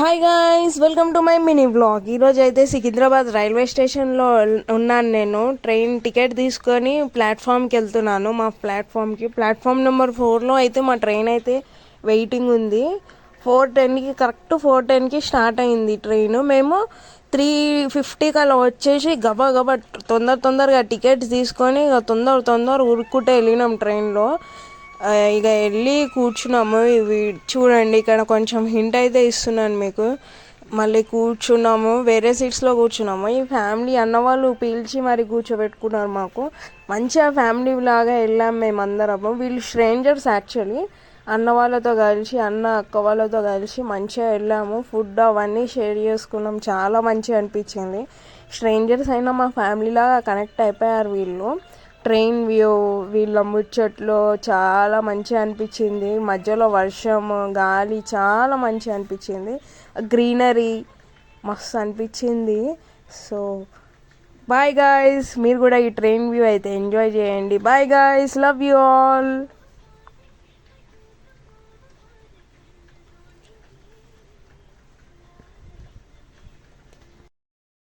Hi guys, welcome to my mini vlog. ఈరోజు అయితే Secunderabad railway స్టేషన్లో ఉన్నాను. నేను ట్రైన్ టికెట్ తీసుకొని ప్లాట్ఫామ్కి వెళ్తున్నాను. మా ప్లాట్ఫామ్ నెంబర్ 4లో అయితే మా ట్రైన్ అయితే వెయిటింగ్ ఉంది. 4:10కి కరెక్ట్ 4:10కి స్టార్ట్ అయింది ట్రైన్. మేము 3:50కి అలా వచ్చేసి గబా తొందరగా టికెట్స్ తీసుకొని తొందర ఉరుక్కుంటే వెళ్ళినాం ట్రైన్లో. ఇక వెళ్ళి కూర్చున్నాము. ఇవి చూడండి, ఇక్కడ కొంచెం హింట్ అయితే ఇస్తున్నాను మీకు. మళ్ళీ కూర్చున్నాము, వేరే సీట్స్లో కూర్చున్నాము. ఈ ఫ్యామిలీ అన్నవాళ్ళు పీల్చి మరి కూర్చోబెట్టుకున్నారు మాకు. మంచిగా ఫ్యామిలీ లాగా వెళ్ళాం మేమందరము. వీళ్ళు స్ట్రేంజర్స్ యాక్చువల్లీ. అన్న వాళ్ళతో కలిసి, అక్క వాళ్ళతో కలిసి మంచిగా వెళ్ళాము. ఫుడ్ అవన్నీ షేర్ చేసుకున్నాం. చాలా మంచిగా అనిపించింది. స్ట్రేంజర్స్ అయినా మా ఫ్యామిలీలాగా కనెక్ట్ అయిపోయారు వీళ్ళు. ట్రైన్ వ్యూ, వీళ్ళ ముచ్చట్లు చాలా మంచిగా అనిపించింది. మధ్యలో వర్షం, గాలి చాలా మంచిగా అనిపించింది. గ్రీనరీ మస్తు అనిపించింది. సో బాయ్ గాయ్స్, మీరు కూడా ఈ ట్రైన్ వ్యూ అయితే ఎంజాయ్ చేయండి. Bye guys, love you all.